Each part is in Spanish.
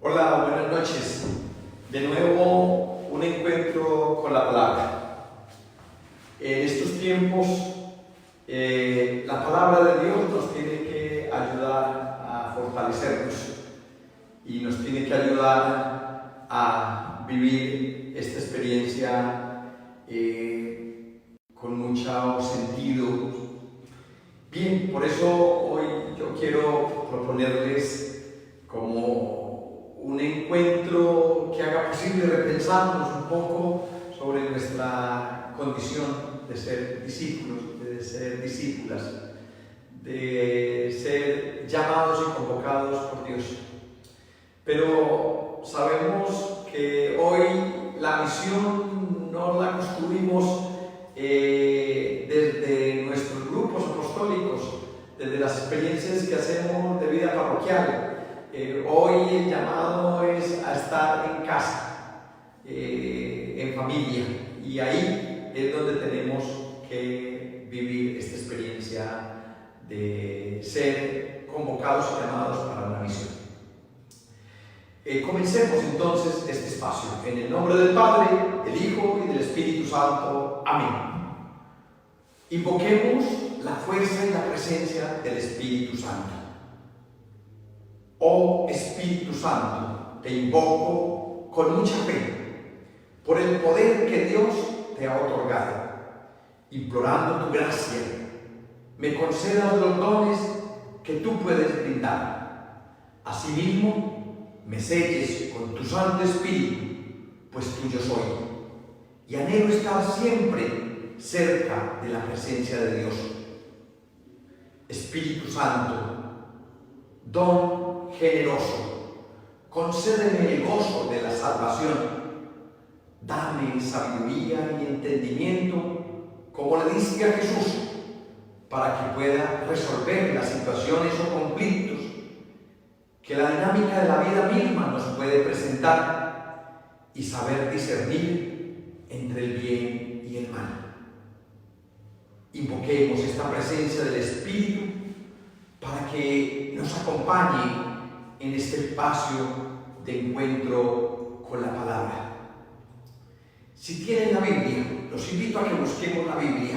Hola, buenas noches. De nuevo un encuentro con la palabra. En estos tiempos la palabra de Dios nos tiene que ayudar a fortalecernos y nos tiene que ayudar a vivir esta experiencia con mucho sentido. Bien, por eso hoy yo quiero proponerles como un encuentro que haga posible repensarnos un poco sobre nuestra condición de ser discípulos, de ser discípulas, de ser llamados y convocados por Dios. Pero sabemos que hoy la misión no la construimos desde nuestros grupos apostólicos, desde las experiencias que hacemos de vida parroquial. Hoy el llamado es a estar en casa, en familia, y ahí es donde tenemos que vivir esta experiencia de ser convocados y llamados para una misión. Comencemos entonces este espacio. En el nombre del Padre, del Hijo y del Espíritu Santo. Amén. Invoquemos la fuerza y la presencia del Espíritu Santo. Oh Espíritu Santo, te invoco con mucha fe, por el poder que Dios te ha otorgado, implorando tu gracia, me concedas los dones que tú puedes brindar. Asimismo, me selles con tu Santo Espíritu, pues tuyo soy, y anhelo estar siempre cerca de la presencia de Dios. Espíritu Santo, don generoso, concédeme el gozo de la salvación, dame sabiduría y entendimiento, como le diste a Jesús, para que pueda resolver las situaciones o conflictos que la dinámica de la vida misma nos puede presentar y saber discernir entre el bien y el mal. Invoquemos esta presencia del Espíritu para que nos acompañe en este espacio de encuentro con la palabra. Si tienen la Biblia, los invito a que busquemos la Biblia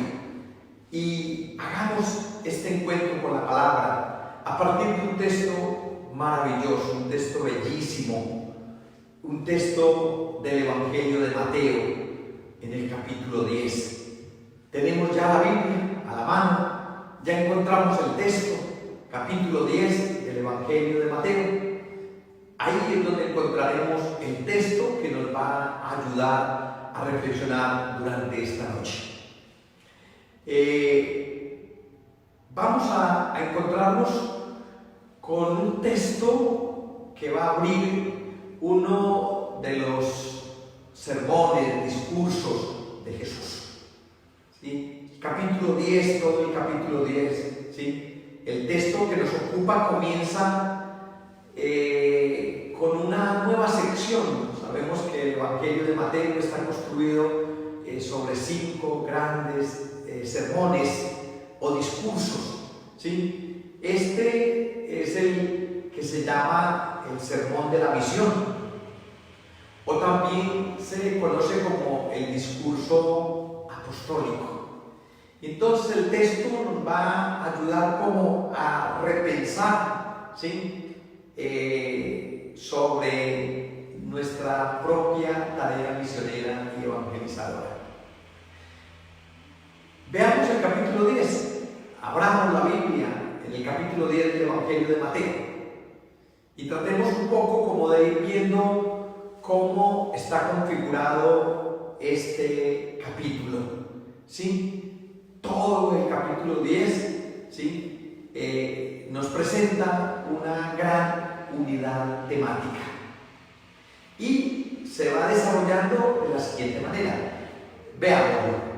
y hagamos este encuentro con la palabra a partir de un texto maravilloso, un texto bellísimo, un texto del Evangelio de Mateo en el capítulo 10. Tenemos ya la Biblia a la mano, ya encontramos el texto, capítulo 10 del Evangelio de Mateo. Ahí es donde encontraremos el texto que nos va a ayudar a reflexionar durante esta noche. Vamos a encontrarnos con un texto que va a abrir uno de los sermones, discursos de Jesús. ¿Sí? Capítulo 10, todo el capítulo 10, ¿sí? El texto que nos ocupa comienza con una nueva sección. Sabemos que el Evangelio de Mateo está construido sobre 5 grandes sermones o discursos, ¿sí? Este es el que se llama el Sermón de la Misión, o también se conoce como el discurso apostólico. Entonces el texto nos va a ayudar como a repensar, ¿sí? Sobre nuestra propia tarea misionera y evangelizadora. Veamos el capítulo 10. Abramos la Biblia en el capítulo 10 del Evangelio de Mateo y tratemos un poco como de ir viendo cómo está configurado este capítulo, ¿sí? Todo el capítulo 10, ¿sí? Nos presenta una gran unidad temática y se va desarrollando de la siguiente manera. Veámoslo.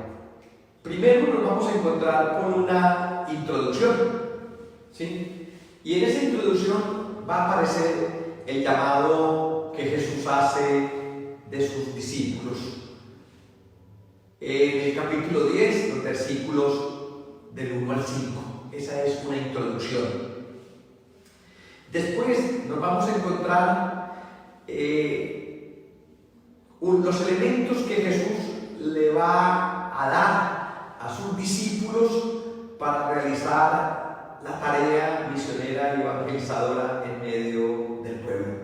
Primero nos vamos a encontrar con una introducción, ¿sí? Y en esa introducción va a aparecer el llamado que Jesús hace de sus discípulos. En el capítulo 10, los versículos del 1 al 5. Esa es una introducción. Después nos vamos a encontrar los elementos que Jesús le va a dar a sus discípulos para realizar la tarea misionera y evangelizadora en medio del pueblo.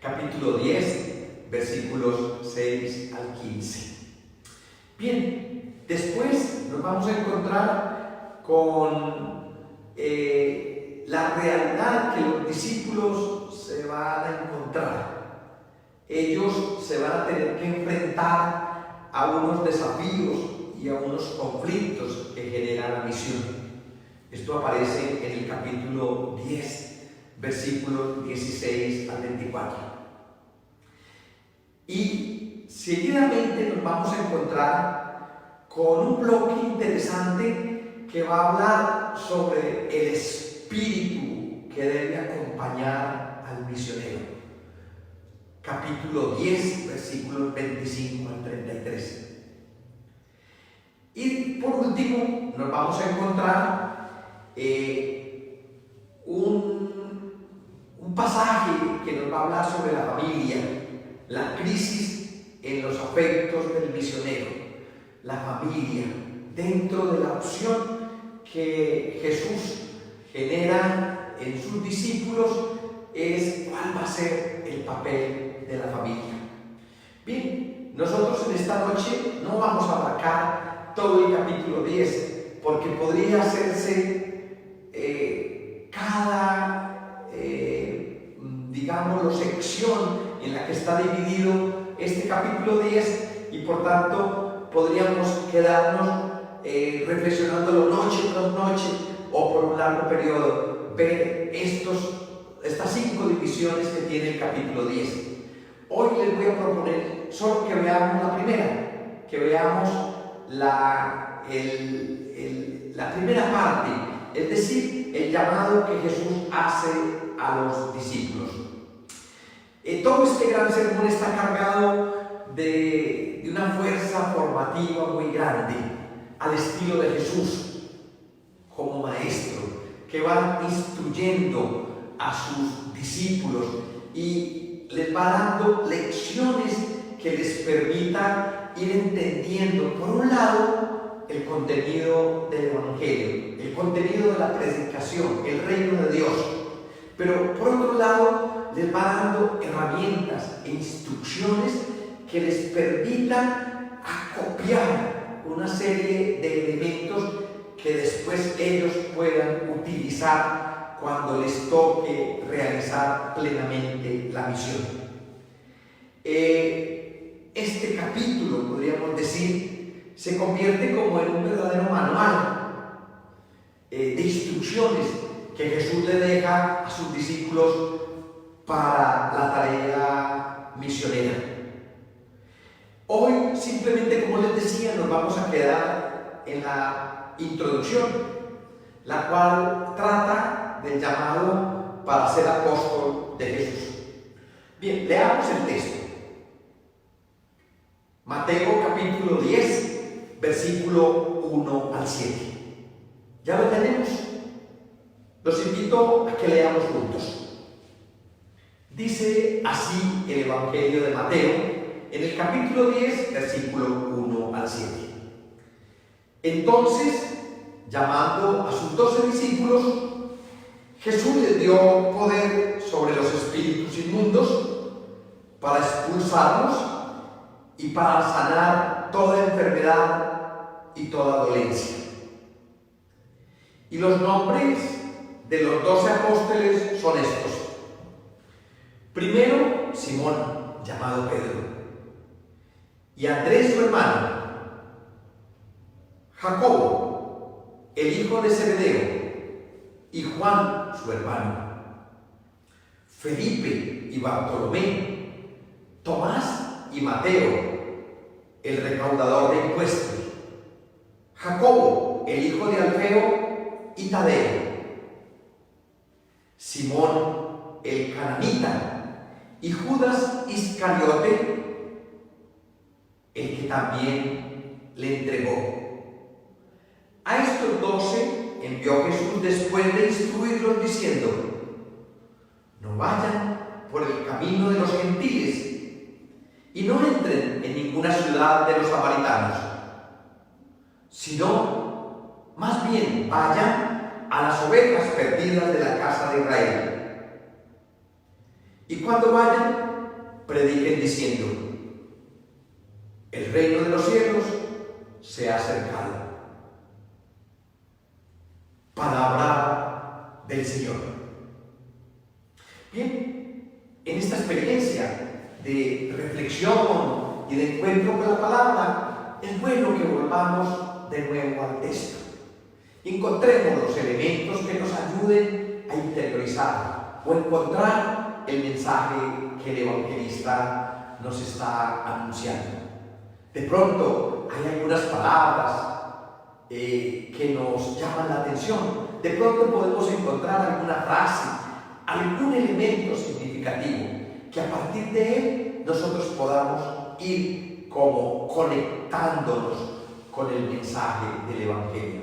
Capítulo 10, versículos 6 al 15. Bien, después nos vamos a encontrar con la realidad que los discípulos se van a encontrar. Ellos se van a tener que enfrentar a unos desafíos y a unos conflictos que genera la misión. Esto aparece en el capítulo 10, versículos 16 al 24. Y seguidamente nos vamos a encontrar con un bloque interesante que va a hablar sobre el espíritu que debe acompañar al misionero. Capítulo 10, versículos 25 al 33. Y por último, nos vamos a encontrar un pasaje que nos va a hablar sobre la familia, la crisis en los afectos del misionero, la familia, dentro de la opción que Jesús genera en sus discípulos, es cuál va a ser el papel de la familia. Bien, nosotros en esta noche no vamos a abarcar todo el capítulo 10, porque podría hacerse cada, digámoslo, sección en la que está dividido este capítulo 10, y por tanto podríamos quedarnos reflexionándolo noche tras noche o por un largo periodo, ver estas 5 divisiones que tiene el capítulo 10. Hoy les voy a proponer solo que veamos la primera, que veamos la primera parte, es decir, el llamado que Jesús hace a los discípulos. Todo este gran sermón está cargado de una fuerza formativa muy grande, al estilo de Jesús, como maestro, que va instruyendo a sus discípulos y les va dando lecciones que les permitan ir entendiendo, por un lado, el contenido del Evangelio, el contenido de la predicación, el reino de Dios, pero por otro lado, les va dando herramientas e instrucciones que les permitan acopiar una serie de elementos que después ellos puedan utilizar cuando les toque realizar plenamente la misión. Este capítulo, podríamos decir, se convierte como en un verdadero manual de instrucciones que Jesús le deja a sus discípulos para la tarea misionera. Hoy, simplemente, como les decía, nos vamos a quedar en la introducción, la cual trata del llamado para ser apóstol de Jesús. Bien, leamos el texto. Mateo capítulo 10, versículo 1 al 7. ¿Ya lo tenemos? Los invito a que leamos juntos. Dice así el Evangelio de Mateo, en el capítulo 10, versículo 1 al 7. Entonces, llamando a sus 12 discípulos, Jesús les dio poder sobre los espíritus inmundos para expulsarlos y para sanar toda enfermedad y toda dolencia. Y los nombres de los 12 apóstoles son estos. Primero, Simón, llamado Pedro, y Andrés su hermano, Jacobo, el hijo de Zebedeo, y Juan su hermano, Felipe y Bartolomé, Tomás y Mateo, el recaudador de impuestos, Jacobo, el hijo de Alfeo, y Tadeo, Simón el cananita, y Judas Iscariote, el que también le entregó. A estos 12 envió Jesús después de instruirlos diciendo: no vayan por el camino de los gentiles y no entren en ninguna ciudad de los samaritanos, sino más bien vayan a las ovejas perdidas de la casa de Israel. Y cuando vayan, prediquen diciendo: el reino de los cielos se ha acercado. Palabra del Señor. Bien, en esta experiencia de reflexión y de encuentro con la palabra, es bueno que volvamos de nuevo al texto. Encontremos los elementos que nos ayuden a interiorizar o encontrar el mensaje que el evangelista nos está anunciando. De pronto hay algunas palabras que nos llaman la atención. De pronto podemos encontrar alguna frase, algún elemento significativo que a partir de él nosotros podamos ir como conectándonos con el mensaje del Evangelio.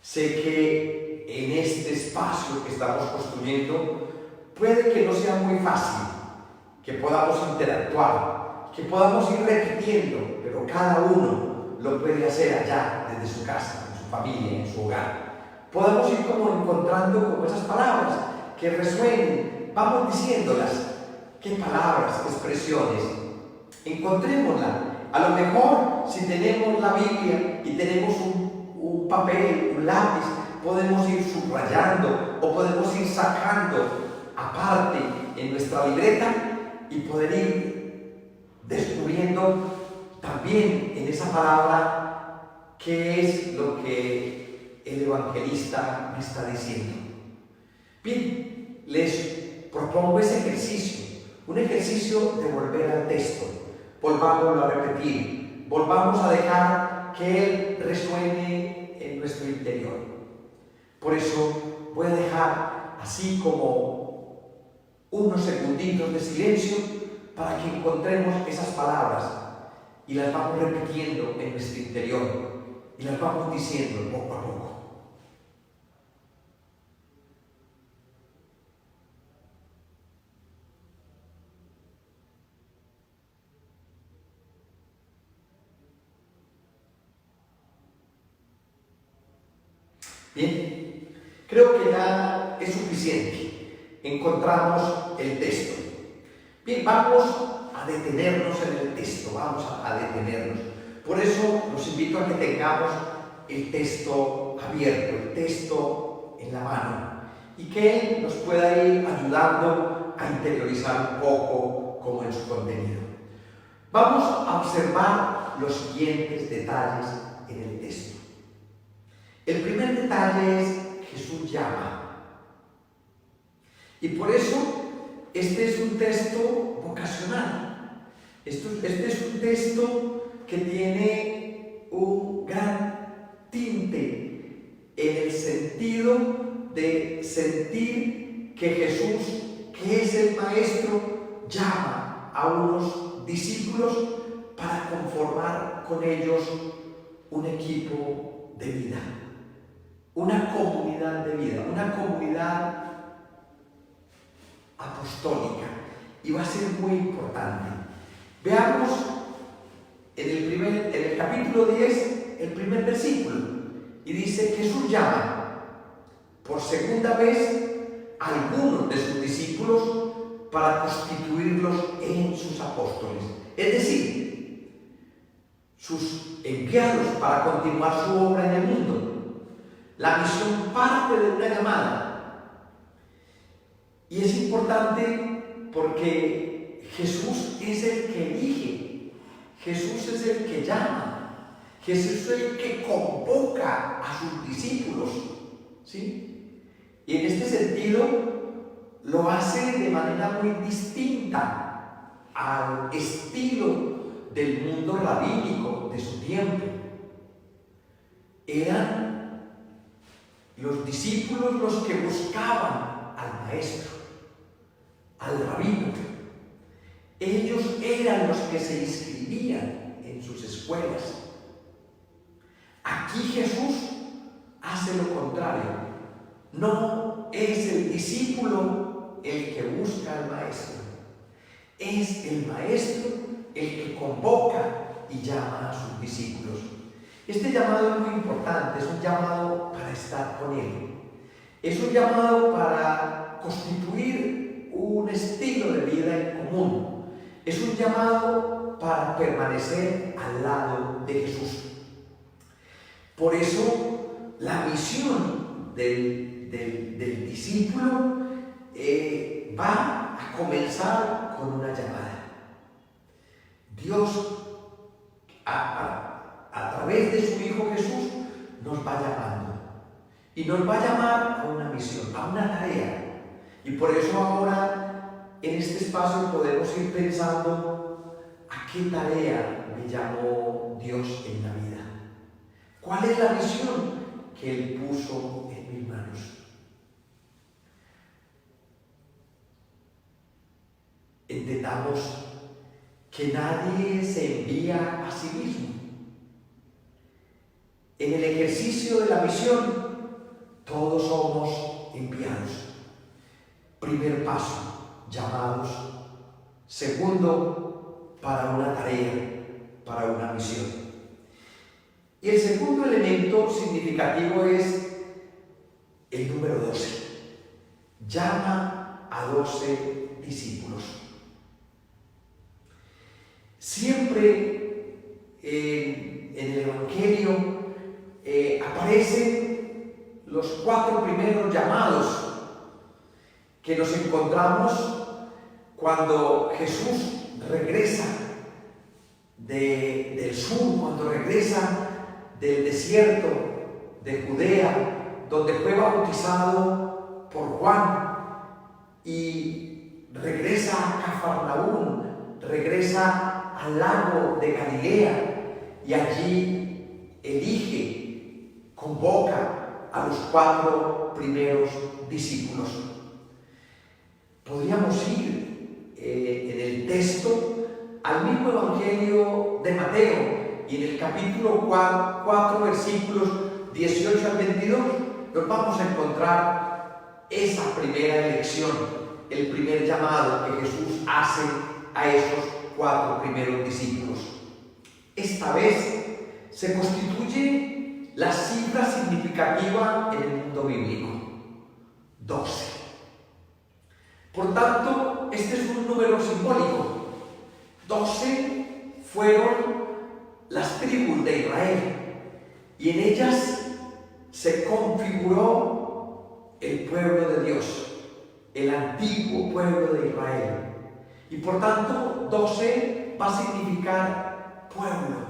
Sé que en este espacio que estamos construyendo puede que no sea muy fácil que podamos interactuar, que podamos ir repitiendo, pero cada uno lo puede hacer allá, desde su casa, en su familia, en su hogar. Podamos ir como encontrando como esas palabras que resuenen, vamos diciéndolas. ¿Qué palabras, qué expresiones? Encontrémoslas. A lo mejor, si tenemos la Biblia y tenemos un papel, un lápiz, podemos ir subrayando o podemos ir sacando aparte en nuestra libreta y poder ir descubriendo también en esa palabra qué es lo que el evangelista me está diciendo. Bien, les propongo ese ejercicio, un ejercicio de volver al texto, volvámoslo a repetir, volvamos a dejar que él resuene en nuestro interior. Por eso voy a dejar así como unos segunditos de silencio para que encontremos esas palabras y las vamos repitiendo en nuestro interior y las vamos diciendo poco a poco. Bien, creo que ya es suficiente. Encontramos el texto. Bien, vamos a detenernos en el texto, vamos a detenernos. Por eso los invito a que tengamos el texto abierto, el texto en la mano, y que él nos pueda ir ayudando a interiorizar un poco como en su contenido. Vamos a observar los siguientes detalles en el texto. El primer detalle es Jesús llama. Y por eso este es un texto vocacional. Este es un texto que tiene un gran tinte en el sentido de sentir que Jesús, que es el Maestro, llama a unos discípulos para conformar con ellos un equipo de vida. Una comunidad de vida, una comunidad apostólica, y va a ser muy importante. Veamos en el capítulo 10, el primer versículo, y dice: Jesús llama por segunda vez a algunos de sus discípulos para constituirlos en sus apóstoles, es decir, sus enviados para continuar su obra en el mundo. La misión parte de una llamada. Y es importante porque Jesús es el que elige, Jesús es el que llama, Jesús es el que convoca a sus discípulos, ¿sí? Y en este sentido lo hace de manera muy distinta al estilo del mundo rabínico de su tiempo. Eran los discípulos los que buscaban al maestro, al rabino. Ellos eran los que se inscribían en sus escuelas. Aquí Jesús hace lo contrario. No es el discípulo el que busca al maestro. Es el Maestro el que convoca y llama a sus discípulos. Este llamado es muy importante, es un llamado para estar con Él. Es un llamado para constituir un estilo de vida en común. Es un llamado para permanecer al lado de Jesús. Por eso, la misión del discípulo va a comenzar con una llamada. Dios, a través de su Hijo Jesús, nos va llamando. Y nos va a llamar a una misión, a una tarea. Y por eso ahora, en este espacio, podemos ir pensando a qué tarea me llamó Dios en la vida. ¿Cuál es la misión que Él puso en mis manos? Entendamos que nadie se envía a sí mismo. En el ejercicio de la misión, todos somos enviados. Primer paso, llamados. Segundo, para una tarea, para una misión. Y el segundo elemento significativo es el número 12. Llama a 12 discípulos. Siempre en el Evangelio aparecen los 4 primeros llamados que nos encontramos cuando Jesús regresa del sur, cuando regresa del desierto de Judea, donde fue bautizado por Juan, y regresa a Cafarnaúm, regresa al lago de Galilea, y allí elige, convoca a los 4 primeros discípulos. Podríamos ir en el texto al mismo Evangelio de Mateo, y en el capítulo 4, versículos 18 al 22, nos vamos a encontrar esa primera elección, el primer llamado que Jesús hace a esos 4 primeros discípulos. Esta vez se constituye la cifra significativa en el mundo bíblico: 12. Por tanto, este es un número simbólico. 12 fueron las tribus de Israel, y en ellas se configuró el pueblo de Dios, el antiguo pueblo de Israel. Y por tanto, 12 va a significar pueblo,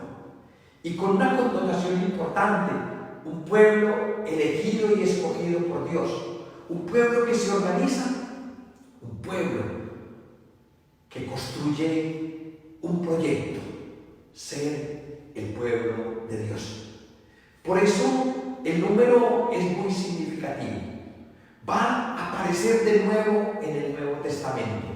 y con una connotación importante: un pueblo elegido y escogido por Dios, un pueblo que se organiza, un pueblo que construye un proyecto, ser el pueblo de Dios. Por eso el número es muy significativo. Va a aparecer de nuevo en el Nuevo Testamento,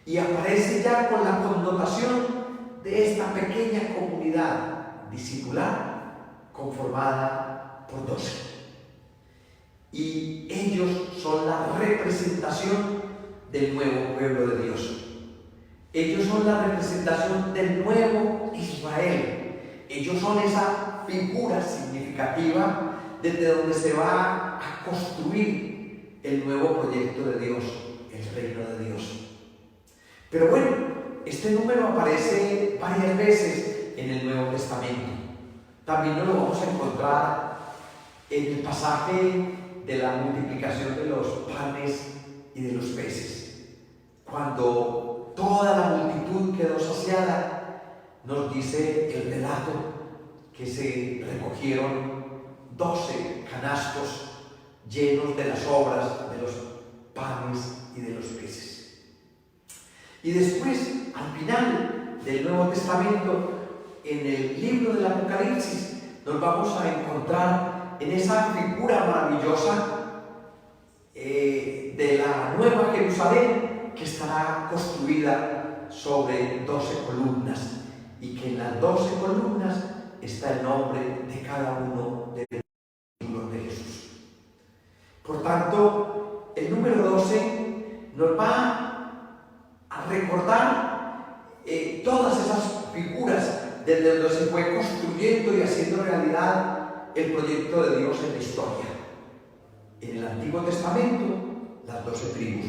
y aparece ya con la connotación de esta pequeña comunidad discipular conformada por 12. Y ellos son la representación del nuevo pueblo de Dios. Ellos son la representación del nuevo Israel. Ellos son esa figura significativa desde donde se va a construir el nuevo proyecto de Dios, el reino de Dios. Pero bueno, este número aparece varias veces en el Nuevo Testamento. También nos lo vamos a encontrar en el pasaje de la multiplicación de los panes y de los peces. Cuando toda la multitud quedó saciada, nos dice el relato que se recogieron 12 canastos llenos de las sobras de los panes y de los peces. Y después, al final del Nuevo Testamento, en el libro del Apocalipsis, nos vamos a encontrar en esa figura maravillosa de la Nueva Jerusalén, que estará construida sobre 12 columnas, y que en las 12 columnas está el nombre de cada uno de los discípulos de Jesús. Por tanto, el número 12 nos va a recordar desde donde se fue construyendo y haciendo realidad el proyecto de Dios en la historia. En el Antiguo Testamento, las 12 tribus.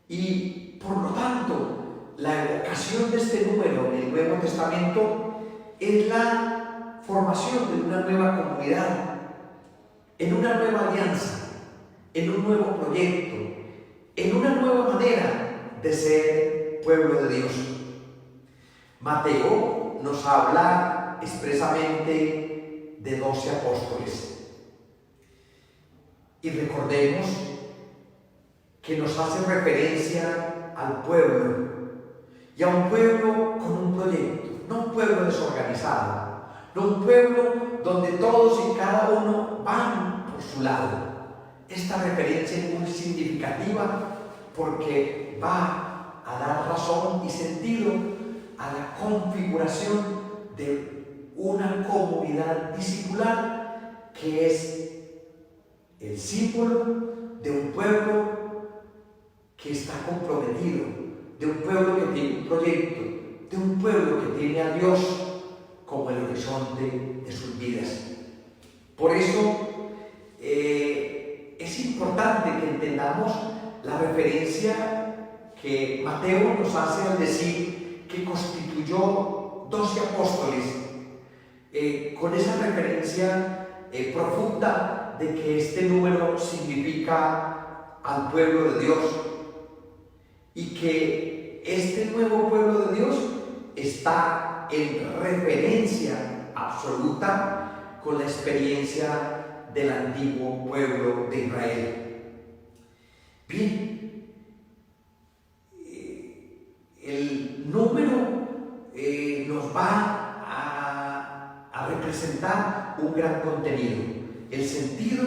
Y por lo tanto, la evocación de este número en el Nuevo Testamento es la formación de una nueva comunidad, en una nueva alianza, en un nuevo proyecto, en una nueva manera de ser pueblo de Dios. Mateo nos habla expresamente de 12 apóstoles. Y recordemos que nos hace referencia al pueblo, y a un pueblo con un proyecto, no un pueblo desorganizado, no un pueblo donde todos y cada uno van por su lado. Esta referencia es muy significativa porque va a dar razón y sentido a la configuración de una comunidad discipular que es el símbolo de un pueblo que está comprometido, de un pueblo que tiene un proyecto, de un pueblo que tiene a Dios como el horizonte de sus vidas. Por eso es importante que entendamos la referencia que Mateo nos hace al decir que constituyó 12 apóstoles, con esa referencia profunda de que este número significa al pueblo de Dios, y que este nuevo pueblo de Dios está en referencia absoluta con la experiencia del antiguo pueblo de Israel. Bien, el número nos va a representar un gran contenido, el sentido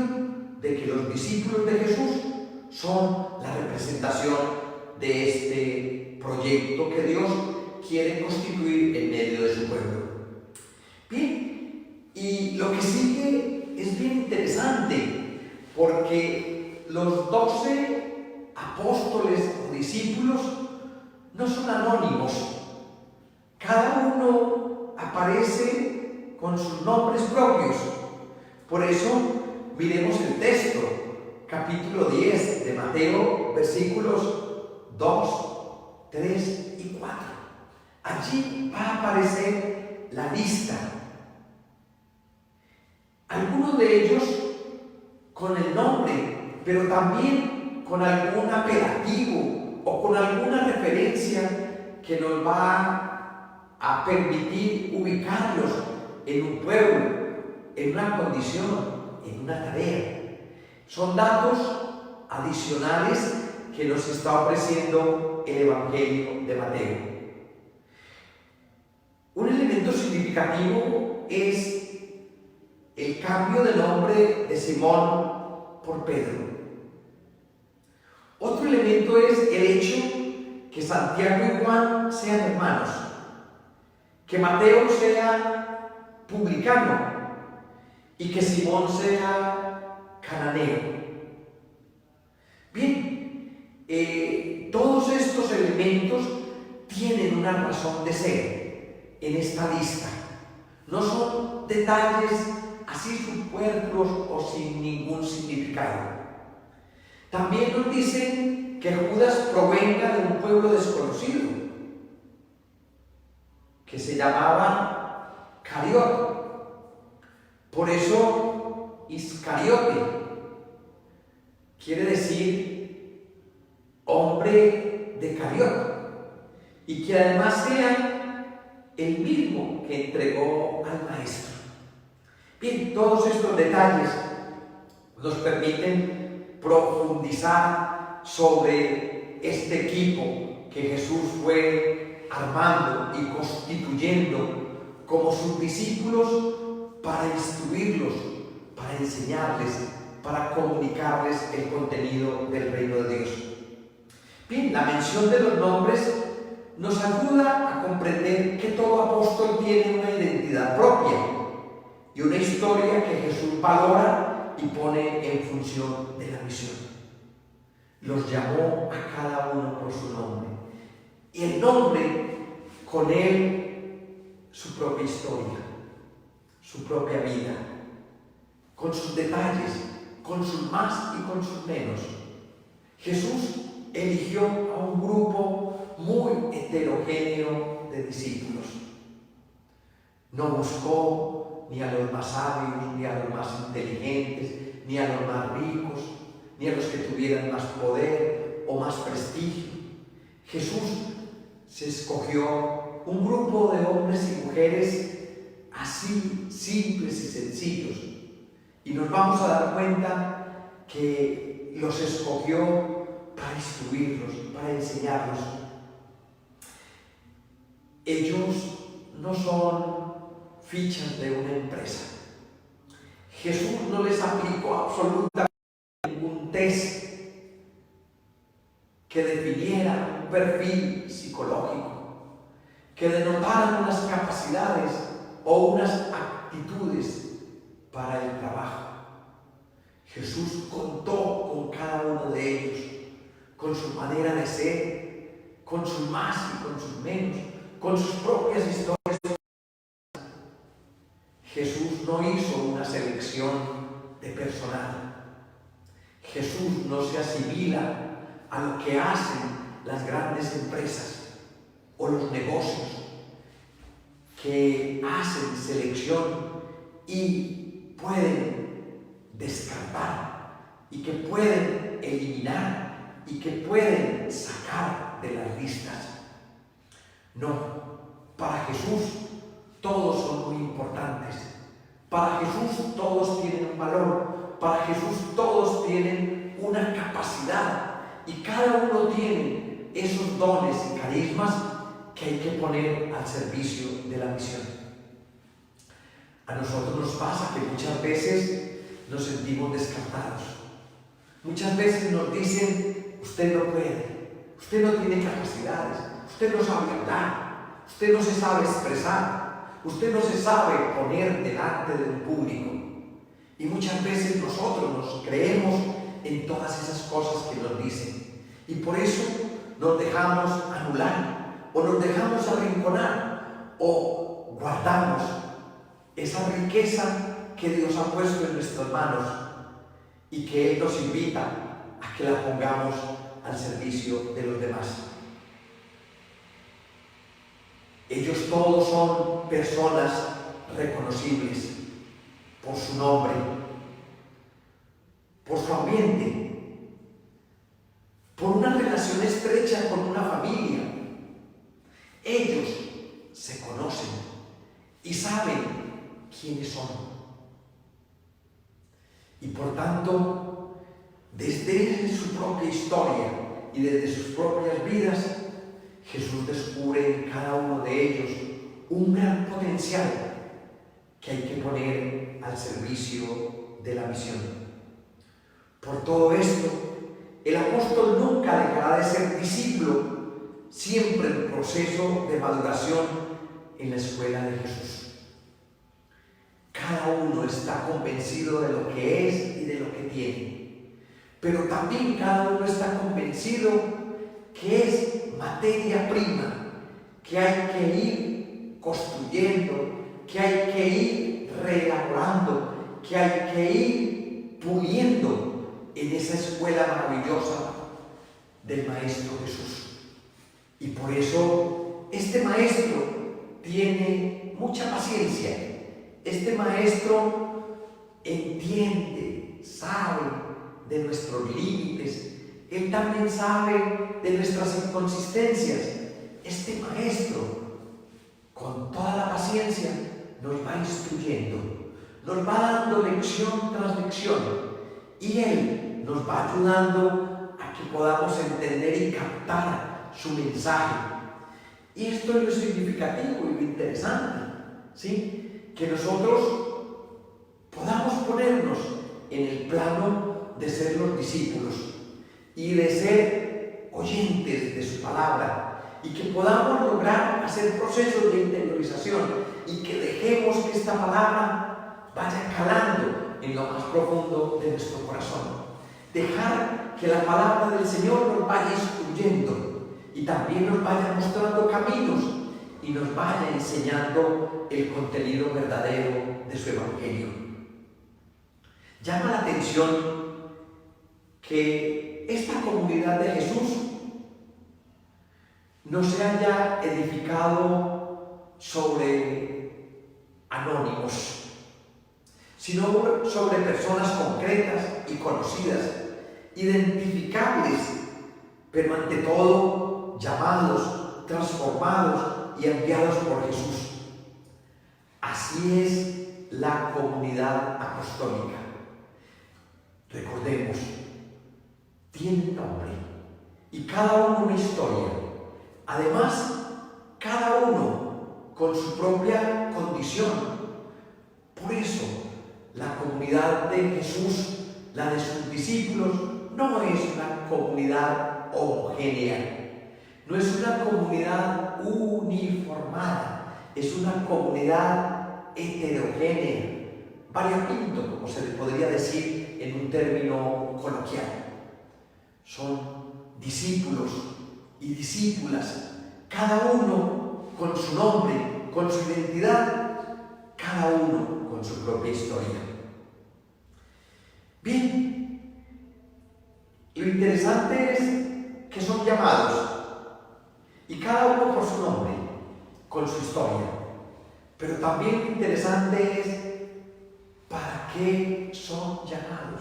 de que los discípulos de Jesús son la representación de este proyecto que Dios quiere constituir en medio de su pueblo. Bien, y lo que sigue es bien interesante, porque los 12 apóstoles o discípulos no son anónimos. Cada uno aparece con sus nombres propios. Por eso, miremos el texto, capítulo 10 de Mateo, versículos 2, 3 y 4. Allí va a aparecer la lista. Algunos de ellos con el nombre, pero también con algún apelativo o con alguna referencia que nos va a permitir ubicarlos en un pueblo, en una condición, en una tarea. Son datos adicionales que nos está ofreciendo el Evangelio de Mateo. Un elemento significativo es el cambio de nombre de Simón por Pedro. Otro elemento es el hecho que Santiago y Juan sean hermanos, que Mateo sea publicano y que Simón sea cananeo. Bien, todos estos elementos tienen una razón de ser en esta lista. No son detalles así superfluos o sin ningún significado. También nos dicen que Judas provenga de un pueblo desconocido, que se llamaba Cariote. Por eso Iscariote quiere decir hombre de Cariote, y que además sea el mismo que entregó al Maestro. Bien, todos estos detalles nos permiten profundizar sobre este equipo que Jesús fue armando y constituyendo como sus discípulos para instruirlos, para enseñarles, para comunicarles el contenido del reino de Dios. Bien, la mención de los nombres nos ayuda a comprender que todo apóstol tiene una identidad propia y una historia que Jesús valora y pone en función de la misión. Los llamó a cada uno por su nombre, y el nombre con él su propia historia, su propia vida, con sus detalles, con sus más y con sus menos. Jesús eligió a un grupo muy heterogéneo de discípulos. No buscó ni a los más sabios, ni a los más inteligentes, ni a los más ricos, ni a los que tuvieran más poder o más prestigio. Jesús se escogió un grupo de hombres y mujeres así, simples y sencillos. Y nos vamos a dar cuenta que los escogió para instruirlos, para enseñarlos. Ellos no son fichas de una empresa. Jesús no les aplicó absolutamente ningún test que definiera un perfil psicológico, que denotara unas capacidades o unas actitudes para el trabajo. Jesús contó con cada uno de ellos, con su manera de ser, con sus más y con sus menos, con sus propias historias. Jesús no hizo una selección de personal. Jesús no se asimila a lo que hacen las grandes empresas o los negocios que hacen selección y pueden descartar y que pueden eliminar y que pueden sacar de las listas. No, para Jesús todos son muy importantes. Para Jesús todos tienen un valor. Para Jesús todos tienen una capacidad. Y cada uno tiene esos dones y carismas que hay que poner al servicio de la misión. A nosotros nos pasa que muchas veces nos sentimos descartados. Muchas veces nos dicen, usted no puede, usted no tiene capacidades, usted no sabe hablar, usted no se sabe expresar, usted no se sabe poner delante de un público. Y muchas veces nosotros nos creemos en todas esas cosas que nos dicen. Y por eso nos dejamos anular, o nos dejamos arrinconar, o guardamos esa riqueza que Dios ha puesto en nuestras manos y que Él nos invita a que la pongamos al servicio de los demás. Ellos todos son personas reconocibles por su nombre, por su ambiente, por una relación estrecha con una familia. Ellos se conocen y saben quiénes son. Y por tanto, desde su propia historia y desde sus propias vidas, Jesús descubre en cada uno de ellos un gran potencial que hay que poner al servicio de la misión. Por todo esto, el apóstol nunca dejará de ser discípulo, siempre en proceso de maduración en la escuela de Jesús. Cada uno está convencido de lo que es y de lo que tiene, pero también cada uno está convencido que es materia prima, que hay que ir construyendo, que hay que ir reelaborando, que hay que ir puliendo en esa escuela maravillosa del Maestro Jesús. Y por eso este Maestro tiene mucha paciencia. Este Maestro entiende, sabe de nuestros límites. Él también sabe de nuestras inconsistencias. Este Maestro, con toda la paciencia, nos va instruyendo, nos va dando lección tras lección, y Él nos va ayudando a que podamos entender y captar su mensaje. Y esto es lo significativo y lo interesante, ¿sí? Que nosotros podamos ponernos en el plano de ser los discípulos y de ser oyentes de su palabra, y que podamos lograr hacer procesos de interiorización y que dejemos que esta palabra vaya calando en lo más profundo de nuestro corazón. Dejar que la palabra del Señor nos vaya instruyendo y también nos vaya mostrando caminos y nos vaya enseñando el contenido verdadero de su Evangelio. Llama la atención que esta comunidad de Jesús no se haya edificado sobre anónimos, sino sobre personas concretas y conocidas, identificables, pero ante todo llamados, transformados y enviados por Jesús. Así es la comunidad apostólica. Recordemos, tiene nombre y cada uno una historia. Además, cada uno con su propia condición. Por eso, la comunidad de Jesús, la de sus discípulos, no es una comunidad homogénea, no es una comunidad uniformada, es una comunidad heterogénea, variopinto, como se le podría decir en un término coloquial. Son discípulos y discípulas, cada uno con su nombre, con su identidad, cada uno con su propia historia. Bien, lo interesante es que son llamados, y cada uno por su nombre, con su historia. Pero también lo interesante es para qué son llamados,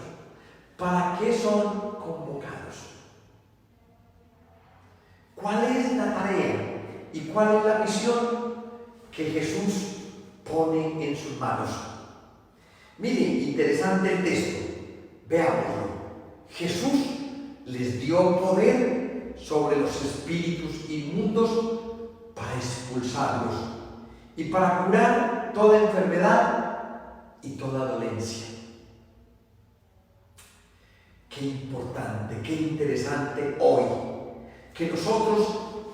para qué son convocados. ¿Cuál es la tarea y cuál es la misión que Jesús pone en sus manos? Miren, interesante el texto. Veámoslo. Jesús les dio poder sobre los espíritus inmundos para expulsarlos y para curar toda enfermedad y toda dolencia. Qué importante, qué interesante hoy que nosotros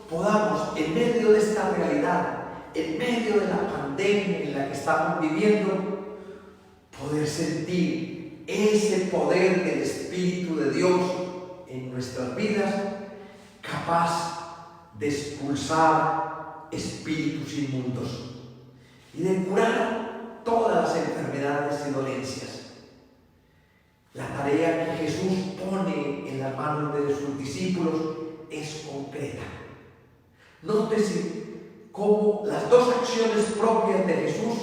podamos, en medio de esta realidad, en medio de la pandemia en la que estamos viviendo, poder sentir ese poder del Espíritu de Dios en nuestras vidas, capaz de expulsar espíritus inmundos y de curar todas las enfermedades y dolencias. La tarea que Jesús pone en las manos de sus discípulos es concreta. Nótese cómo las dos acciones propias de Jesús,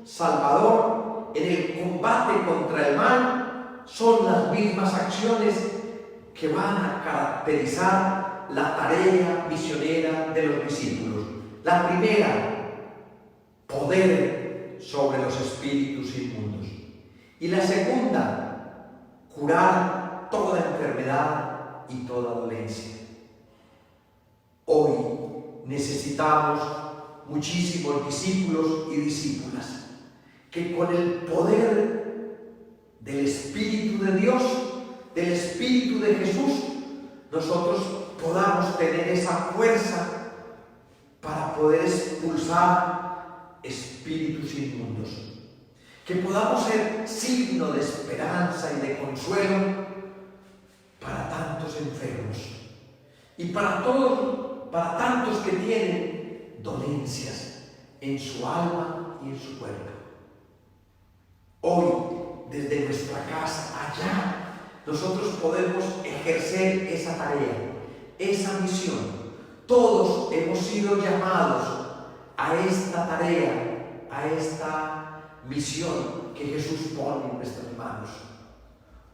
Salvador, en el combate contra el mal, son las mismas acciones que van a caracterizar la tarea misionera de los discípulos. La primera, poder sobre los espíritus inmundos. Y la segunda, curar toda enfermedad y toda dolencia. Hoy necesitamos muchísimos discípulos y discípulas que con el poder del Espíritu de Dios, del Espíritu de Jesús, nosotros podamos tener esa fuerza para poder expulsar espíritus inmundos. Que podamos ser signo de esperanza y de consuelo para tantos enfermos y para tantos que tienen dolencias en su alma y en su cuerpo. Hoy, desde nuestra casa, allá, nosotros podemos ejercer esa tarea, esa misión. Todos hemos sido llamados a esta tarea, a esta misión que Jesús pone en nuestras manos.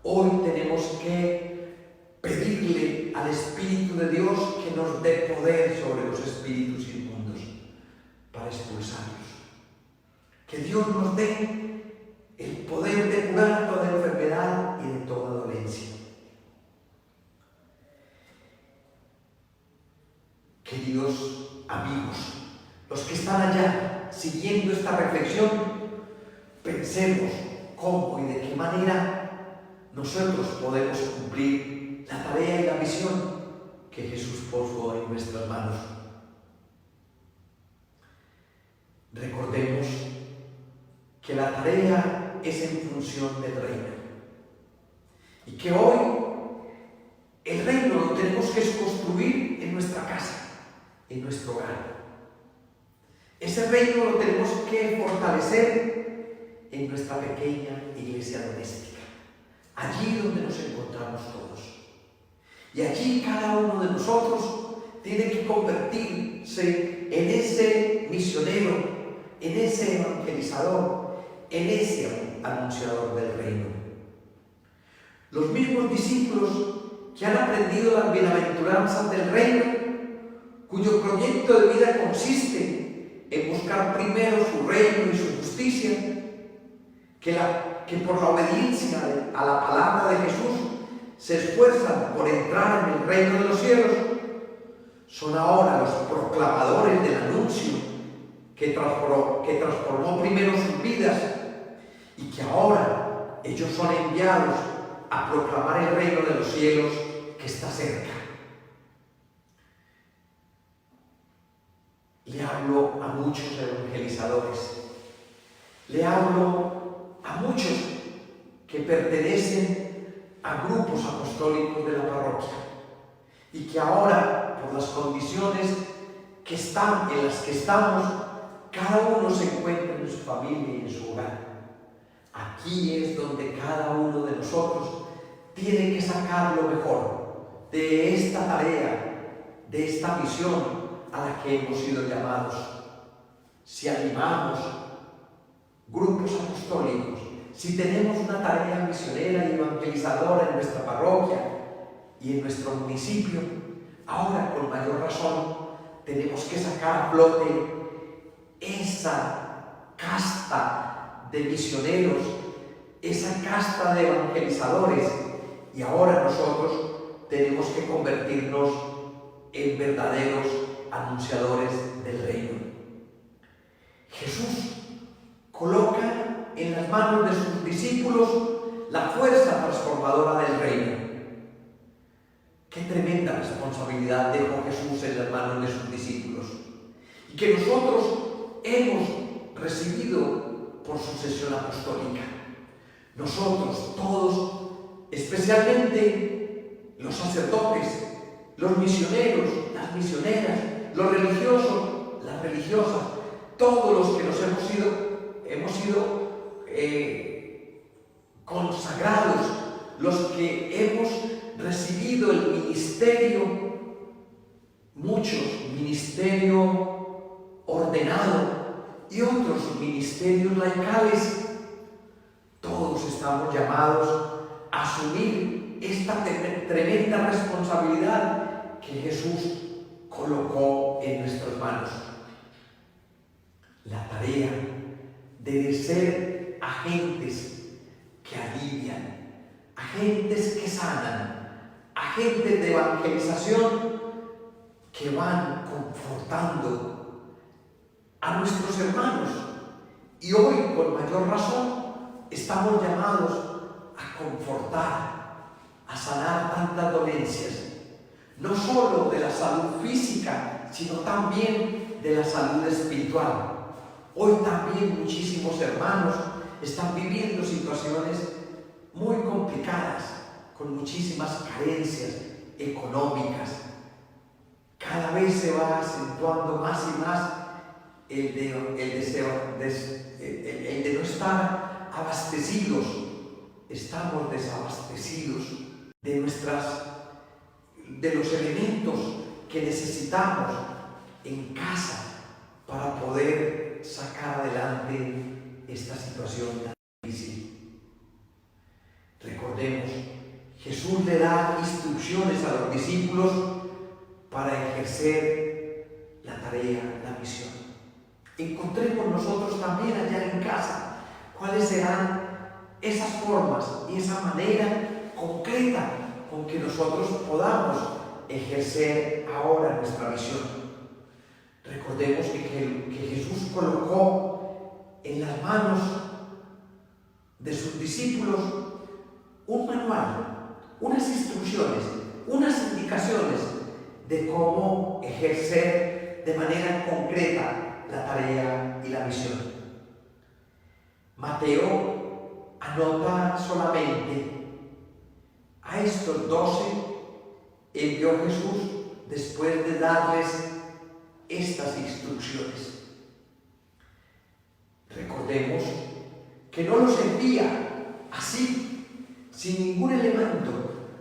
Hoy tenemos que pedirle al Espíritu de Dios que nos dé poder sobre los espíritus inmundos para expulsarlos. Que Dios nos dé el poder de curar toda enfermedad y de toda dolencia. Queridos amigos, los que están allá siguiendo esta reflexión, pensemos cómo y de qué manera nosotros podemos cumplir la tarea y la misión que Jesús puso en nuestras manos. Recordemos que la tarea es en función del reino y que hoy el reino lo tenemos que construir en nuestra casa, en nuestro hogar. Ese reino lo tenemos que fortalecer en nuestra pequeña iglesia doméstica, allí donde nos encontramos todos. Y allí cada uno de nosotros tiene que convertirse en ese misionero, en ese evangelizador, en ese anunciador del reino. Los mismos discípulos que han aprendido las bienaventuranzas del reino, cuyo proyecto de vida consiste en buscar primero su reino y su justicia, que por la obediencia a la palabra de Jesús se esfuerzan por entrar en el reino de los cielos, son ahora los proclamadores del anuncio que transformó primero sus vidas y que ahora ellos son enviados a proclamar el reino de los cielos que está cerca. Le hablo a muchos evangelizadores, le hablo a muchos que pertenecen a grupos apostólicos de la parroquia y que ahora, por las condiciones en las que estamos, cada uno se encuentra en su familia y en su hogar. Aquí es donde cada uno de nosotros tiene que sacar lo mejor de esta tarea, de esta misión a la que hemos sido llamados. Si animamos grupos apostólicos, si tenemos una tarea misionera y evangelizadora en nuestra parroquia y en nuestro municipio, ahora con mayor razón tenemos que sacar a flote esa casta de misioneros, esa casta de evangelizadores, y ahora nosotros tenemos que convertirnos en verdaderos anunciadores del reino. Jesús coloca en las manos de sus discípulos la fuerza transformadora del reino. Qué tremenda responsabilidad dejó Jesús en las manos de sus discípulos y que nosotros hemos recibido por sucesión apostólica. Nosotros todos, especialmente los sacerdotes, los misioneros, las misioneras, los religiosos, las religiosas, todos los que hemos sido consagrados, los que hemos recibido el ministerio, muchos ministerio ordenado y otros ministerios laicales, todos estamos llamados a asumir esta tremenda responsabilidad que Jesús colocó en nuestras manos. La tarea de ser agentes que alivian, agentes que sanan, agentes de evangelización que van confortando a nuestros hermanos. Y hoy, con mayor razón, estamos llamados a confortar, a sanar tantas dolencias, no solo de la salud física, sino también de la salud espiritual. Hoy también muchísimos hermanos están viviendo situaciones muy complicadas, con muchísimas carencias económicas. Cada vez se va acentuando más y más el de no estar abastecidos. Estamos desabastecidos de los elementos que necesitamos en casa para poder sacar adelante esta situación tan difícil. Recordemos, Jesús le da instrucciones a los discípulos para ejercer la tarea, la misión. Encontremos nosotros también allá en casa cuáles serán esas formas y esa manera concreta con que nosotros podamos ejercer ahora nuestra misión. Recordemos que Jesús colocó en las manos de sus discípulos un manual, unas instrucciones, unas indicaciones de cómo ejercer de manera concreta la tarea y la misión. Mateo anota solamente: a estos 12 envió Jesús después de darles estas instrucciones. Recordemos que no los envía así, sin ningún elemento,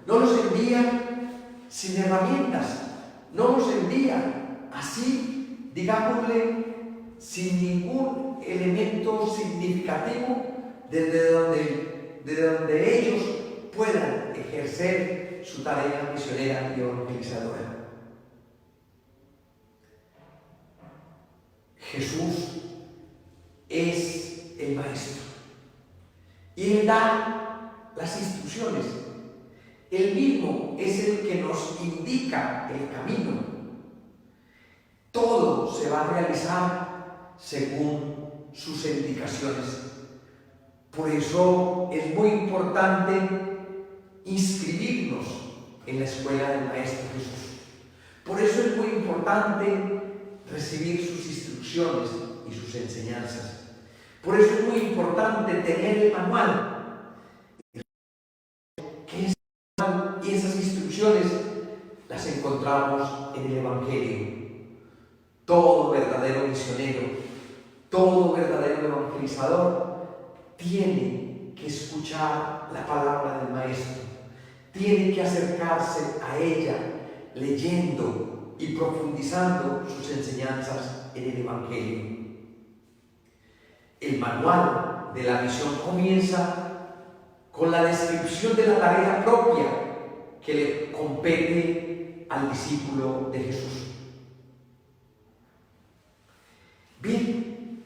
no los envía sin herramientas, no los envía así, digámosle, sin ningún elemento significativo desde donde ellos puedan ejercer su tarea misionera y evangelizadora. Jesús es el Maestro y Él da las instrucciones. Él mismo es el que nos indica el camino. Todo se va a realizar según sus indicaciones. Por eso es muy importante inscribirnos en la escuela del Maestro Jesús. Por eso es muy importante recibir sus instrucciones y sus enseñanzas. Por eso es muy importante tener el manual. Que y esas instrucciones las encontramos en el Evangelio. Todo verdadero misionero, todo verdadero evangelizador tiene que escuchar la palabra del Maestro, tiene que acercarse a ella leyendo y profundizando sus enseñanzas en el Evangelio. El manual de la misión comienza con la descripción de la tarea propia que le compete al discípulo de Jesús. Bien,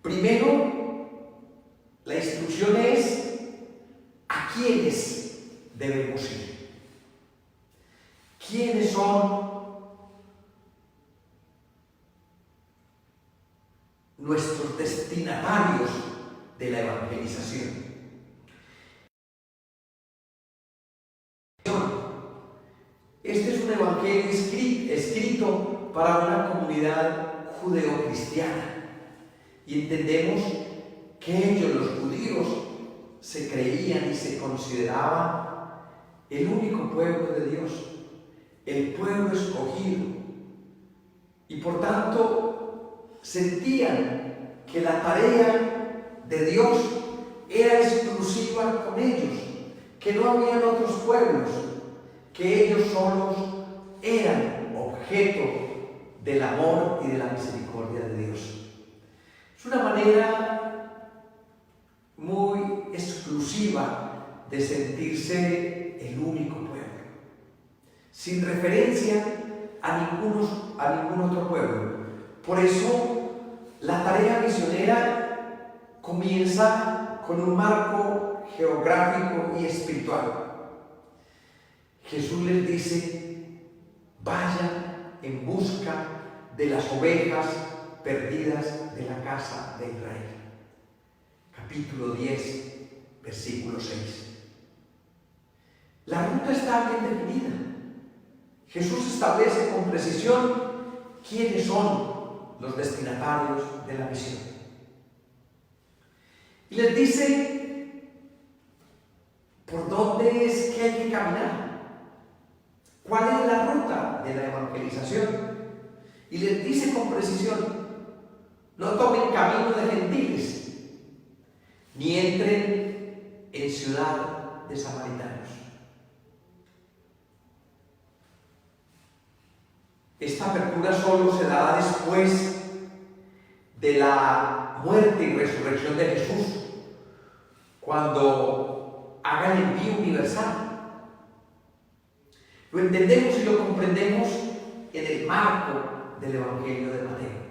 primero la instrucción es a quiénes debemos ir. ¿Quiénes son nuestros destinatarios de la evangelización? Este es un evangelio escrito para una comunidad judeocristiana y entendemos que ellos, los judíos, se creían y se consideraban el único pueblo de Dios, el pueblo escogido, y por tanto sentían que la tarea de Dios era exclusiva con ellos, que no habían otros pueblos, que ellos solos eran objeto del amor y de la misericordia de Dios. Es una manera muy exclusiva de sentirse el único pueblo, sin referencia a ningún otro pueblo. Por eso la tarea misionera comienza con un marco geográfico y espiritual. Jesús les dice: vayan en busca de las ovejas perdidas de la casa de Israel. Capítulo 10, versículo 6. La ruta está bien definida. Jesús establece con precisión quiénes son los destinatarios de la misión. Y les dice por dónde es que hay que caminar. ¿Cuál es la ruta de la evangelización? Y les dice con precisión: no tomen camino de gentiles, ni entren en ciudad de samaritanos. Esta apertura solo se dará después de la muerte y resurrección de Jesús, cuando haga el envío universal. Lo entendemos y lo comprendemos en el marco del Evangelio de Mateo,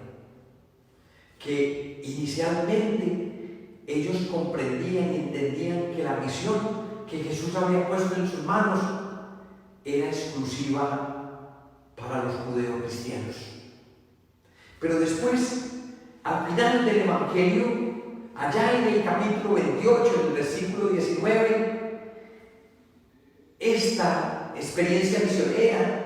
que inicialmente ellos comprendían y entendían que la misión que Jesús había puesto en sus manos era exclusiva para los judeocristianos. Pero después, al final del Evangelio, allá en el capítulo 28, en el versículo 19, esta experiencia misionera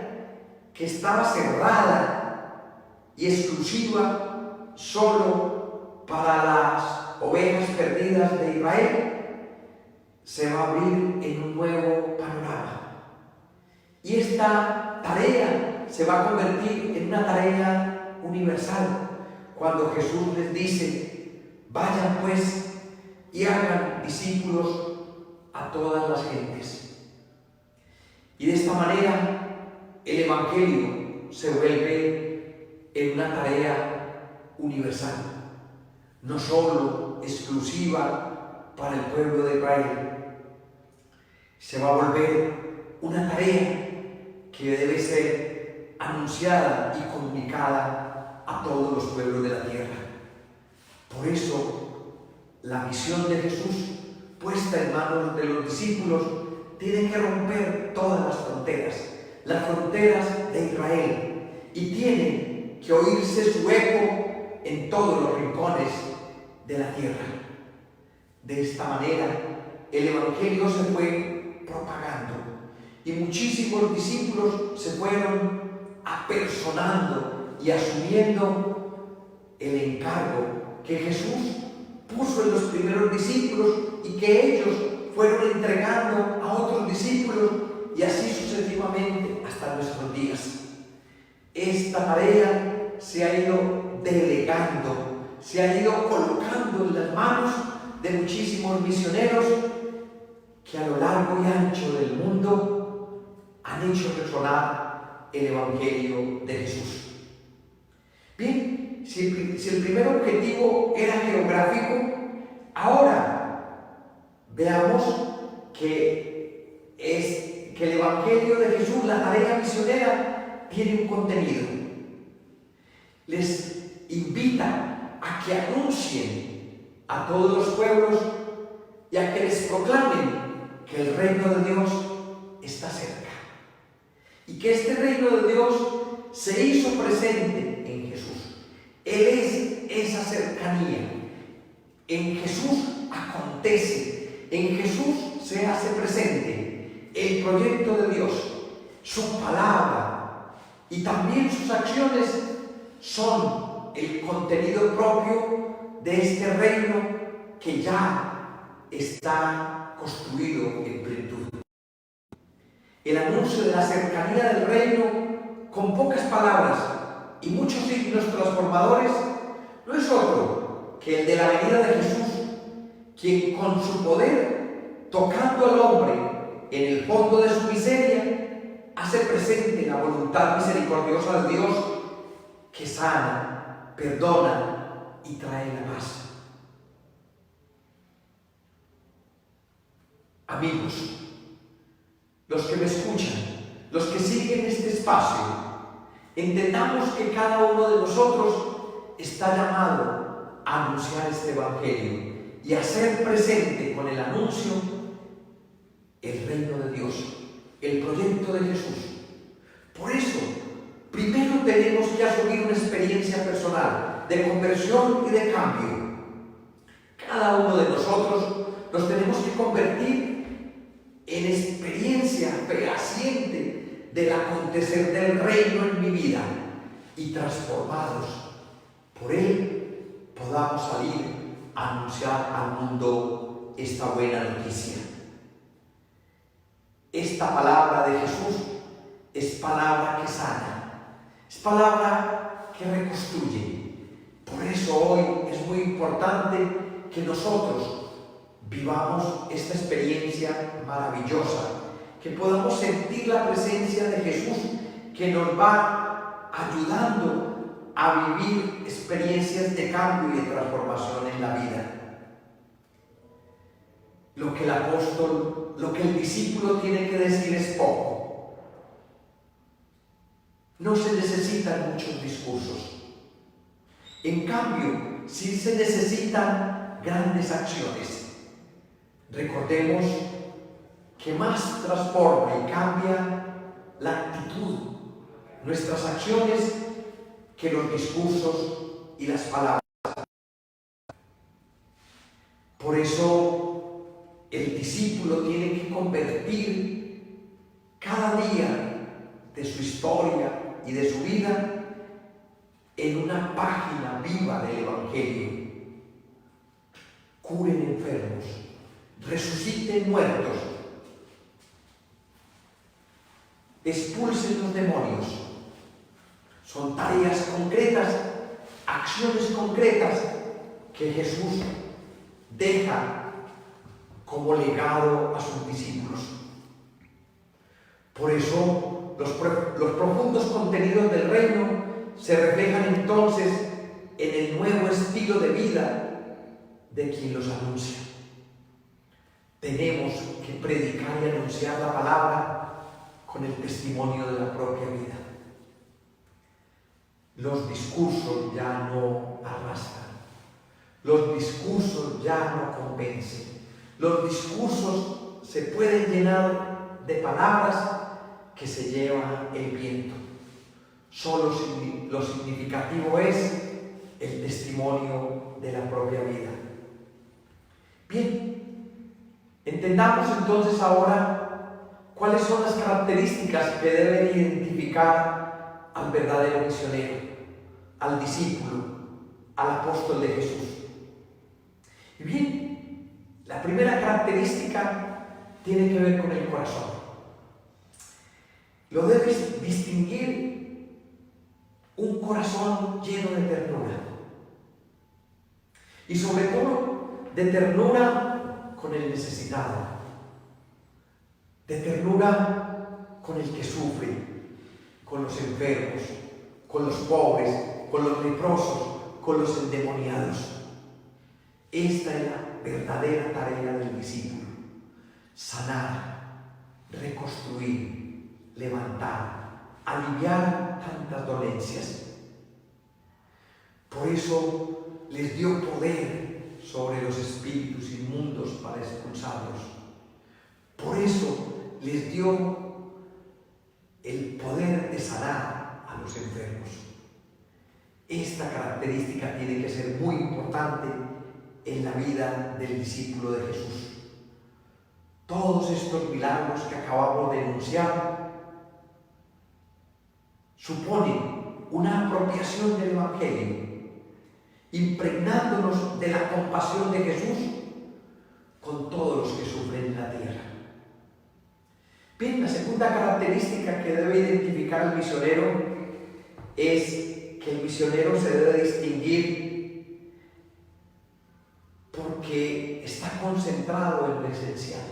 que estaba cerrada y exclusiva solo para las ovejas perdidas de Israel, se va a abrir en un nuevo panorama. Y esta tarea se va a convertir en una tarea universal, cuando Jesús les dice: Vayan pues y hagan discípulos a todas las gentes. Y de esta manera el Evangelio se vuelve en una tarea universal, no solo exclusiva para el pueblo de Israel. Se va a volver una tarea que debe ser anunciada y comunicada a todos los pueblos de la tierra. Por eso, la misión de Jesús, puesta en manos de los discípulos, tiene que romper todas las fronteras de Israel, y tiene que oírse su eco en todos los rincones de la tierra. De esta manera, el Evangelio se fue propagando y muchísimos discípulos se fueron apersonando y asumiendo el encargo que Jesús puso en los primeros discípulos y que ellos fueron entregando a otros discípulos, y así sucesivamente hasta nuestros días. Esta tarea se ha ido delegando, se ha ido colocando en las manos de muchísimos misioneros que a lo largo y ancho del mundo han hecho resonar el Evangelio de Jesús. Bien, si el primer objetivo era geográfico, ahora veamos que el Evangelio de Jesús, la tarea misionera, tiene un contenido. Les invita a que anuncien a todos los pueblos y a que les proclamen que el reino de Dios está cerca y que este reino de Dios se hizo presente en Jesús. Él es esa cercanía. En Jesús acontece, en Jesús se hace presente el proyecto de Dios, su palabra, y también sus acciones son el contenido propio de este reino que ya está construido en plenitud. El anuncio de la cercanía del reino, con pocas palabras y muchos signos transformadores, no es otro que el de la venida de Jesús, quien con su poder, tocando al hombre en el fondo de su miseria, hace presente la voluntad misericordiosa de Dios, que sana, perdona y trae la paz. Amigos, los que me escuchan, los que siguen este espacio, entendamos que cada uno de nosotros está llamado a anunciar este Evangelio y a hacer presente con el anuncio el reino de Dios, el proyecto de Jesús. Por eso, primero tenemos que asumir una experiencia personal de conversión y de cambio. Cada uno de nosotros nos tenemos que convertir en experiencia fehaciente del acontecer del reino en mi vida, y transformados por él podamos salir a anunciar al mundo esta buena noticia. Esta palabra de Jesús es palabra que sana, es palabra que reconstruye. Por eso hoy es muy importante que nosotros vivamos esta experiencia maravillosa, que podamos sentir la presencia de Jesús, que nos va ayudando a vivir experiencias de cambio y de transformación en la vida. Lo que el apóstol, lo que el discípulo tiene que decir es poco. No se necesitan muchos discursos. En cambio, sí se necesitan grandes acciones. Recordemos que más transforma y cambia la actitud, nuestras acciones, que los discursos y las palabras. Por eso el discípulo tiene que convertir cada día de su historia y de su vida en una página viva del Evangelio. Curen enfermos, resuciten muertos, expulsen los demonios. Son tareas concretas, acciones concretas que Jesús deja como legado a sus discípulos. Por eso los profundos contenidos del reino se reflejan entonces en el nuevo estilo de vida de quien los anuncia. Tenemos que predicar y anunciar la palabra con el testimonio de la propia vida. Los discursos ya no arrastran, los discursos ya no convencen, los discursos se pueden llenar de palabras que se lleva el viento. Solo lo significativo es el testimonio de la propia vida. Bien, entendamos entonces ahora cuáles son las características que deben identificar al verdadero misionero, al discípulo, al apóstol de Jesús. Y bien, la primera característica tiene que ver con el corazón. Lo debes distinguir un corazón lleno de ternura. Y sobre todo, de ternura con el necesitado. De ternura con el que sufre, con los enfermos, con los pobres, con los leprosos, con los endemoniados. Esta es la verdadera tarea del discípulo: sanar, reconstruir, levantar, aliviar tantas dolencias. Por eso les dio poder sobre los espíritus inmundos para expulsarlos. Por eso les dio el poder de sanar a los enfermos. Esta característica tiene que ser muy importante en la vida del discípulo de Jesús. Todos estos milagros que acabamos de enunciar suponen una apropiación del Evangelio, impregnándonos de la compasión de Jesús con todos los que sufren en la tierra. Bien, la segunda característica que debe identificar el misionero es que el misionero se debe distinguir porque está concentrado en lo esencial.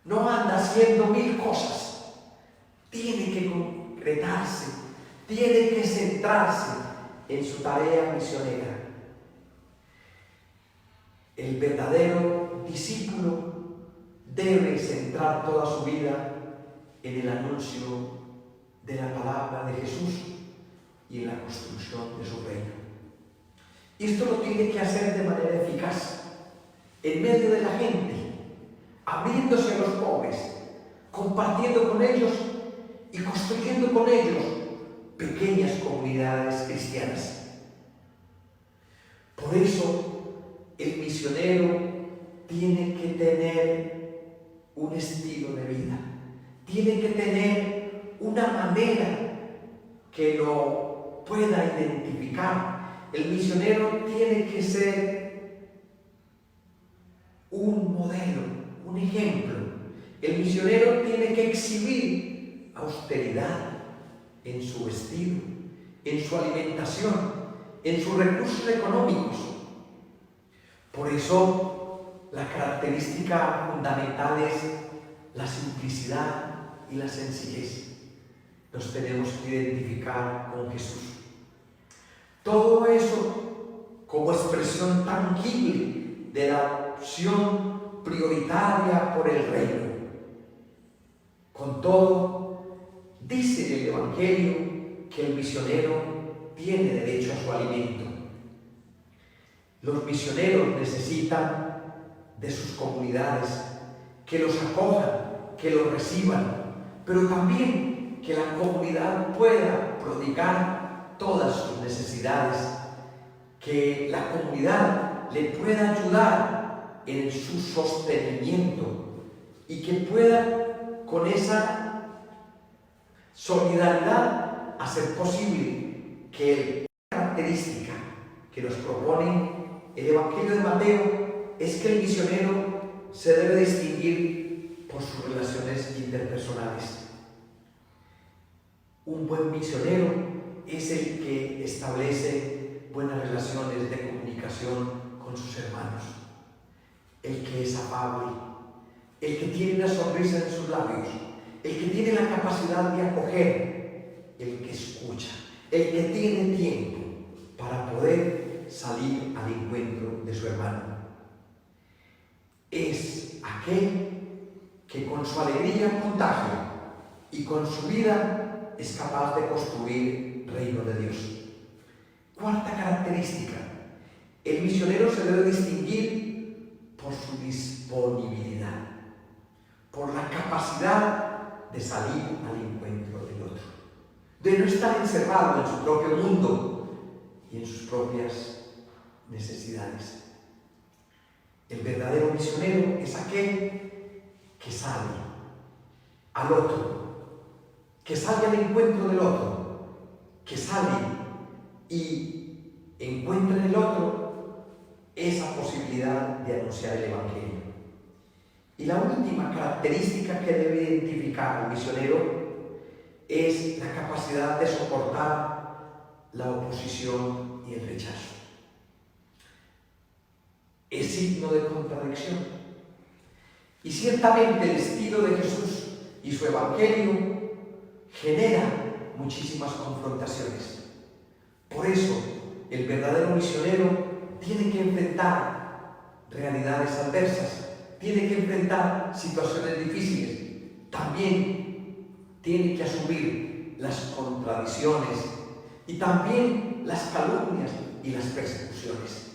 No anda haciendo 1000 cosas. Tiene que concretarse, tiene que centrarse en su tarea misionera. El verdadero discípulo debe centrar toda su vida en el anuncio de la palabra de Jesús y en la construcción de su reino. Esto lo tiene que hacer de manera eficaz, en medio de la gente, abriéndose a los pobres, compartiendo con ellos y construyendo con ellos pequeñas comunidades cristianas. Por eso, el misionero tiene que tener un estilo de vida, tiene que tener una manera que lo pueda identificar. El misionero tiene que ser un modelo, un ejemplo. El misionero tiene que exhibir austeridad en su vestido, en su alimentación, en sus recursos económicos. Por eso, la característica fundamental es la simplicidad y la sencillez. Nos tenemos que identificar con Jesús. Todo eso como expresión tangible de la opción prioritaria por el reino. Con todo, dice el Evangelio que el misionero tiene derecho a su alimento. Los misioneros necesitan de sus comunidades, que los acojan, que los reciban, pero también que la comunidad pueda prodigar todas sus necesidades, que la comunidad le pueda ayudar en su sostenimiento y que pueda con esa solidaridad hacer posible que la característica que nos propone el Evangelio de Mateo es que el misionero se debe distinguir por sus relaciones interpersonales. Un buen misionero es el que establece buenas relaciones de comunicación comunicación con sus hermanos. El que es afable, el que tiene una sonrisa en sus labios, el que tiene la capacidad de acoger, el que escucha, el que tiene tiempo para poder salir al encuentro de su hermano. Es aquel que con su alegría contagia y con su vida es capaz de construir el reino de Dios. Cuarta característica: el misionero se debe distinguir por su disponibilidad, por la capacidad de salir al encuentro del otro, de no estar encerrado en su propio mundo y en sus propias necesidades. El verdadero misionero es aquel que sale al otro, que sale al encuentro del otro, que sale y encuentra en el otro esa posibilidad de anunciar el Evangelio. Y la última característica que debe identificar al misionero es la capacidad de soportar la oposición y el rechazo. Es signo de contradicción. Y ciertamente el estilo de Jesús y su Evangelio genera muchísimas confrontaciones. Por eso, el verdadero misionero tiene que enfrentar realidades adversas, tiene que enfrentar situaciones difíciles, también tiene que asumir las contradicciones y también las calumnias y las persecuciones.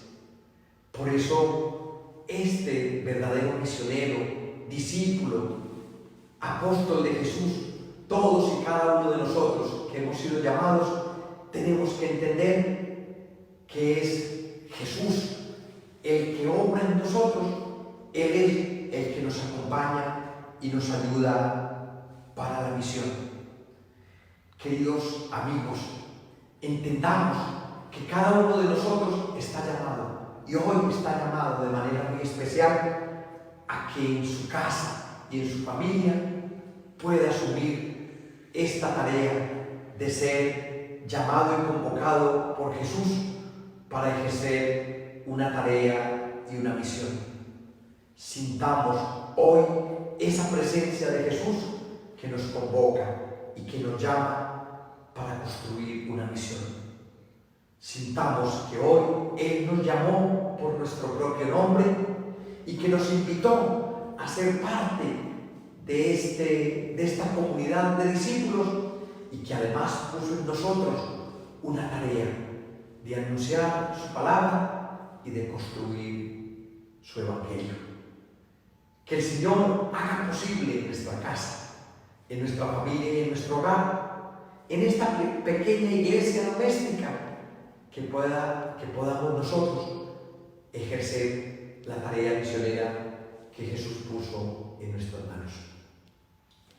Por eso, este verdadero misionero, discípulo, apóstol de Jesús, todos y cada uno de nosotros que hemos sido llamados, tenemos que entender que es Jesús el que obra en nosotros. Él es el que nos acompaña y nos ayuda para la misión. Queridos amigos, entendamos que cada uno de nosotros está llamado, y hoy está llamado de manera muy especial, a que en su casa y en su familia pueda asumir esta tarea de ser llamado y convocado por Jesús para ejercer una tarea y una misión. Sintamos hoy esa presencia de Jesús que nos convoca y que nos llama para construir una misión. Sintamos que hoy Él nos llamó por nuestro propio nombre y que nos invitó a ser parte de esta comunidad de discípulos, y que además puso en nosotros una tarea de anunciar su palabra y de construir su Evangelio. Que el Señor haga posible en nuestra casa, en nuestra familia y en nuestro hogar, en esta pequeña iglesia doméstica, que podamos nosotros ejercer la tarea misionera que Jesús puso en nuestras manos.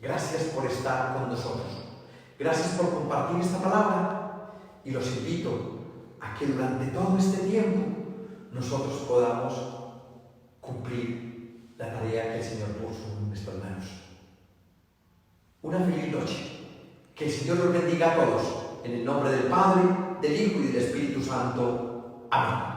Gracias por estar con nosotros. Gracias por compartir esta palabra, y los invito a que durante todo este tiempo nosotros podamos cumplir la tarea que el Señor puso en nuestras manos. Una feliz noche. Que el Señor los bendiga a todos. En el nombre del Padre, del Hijo y del Espíritu Santo. Amén.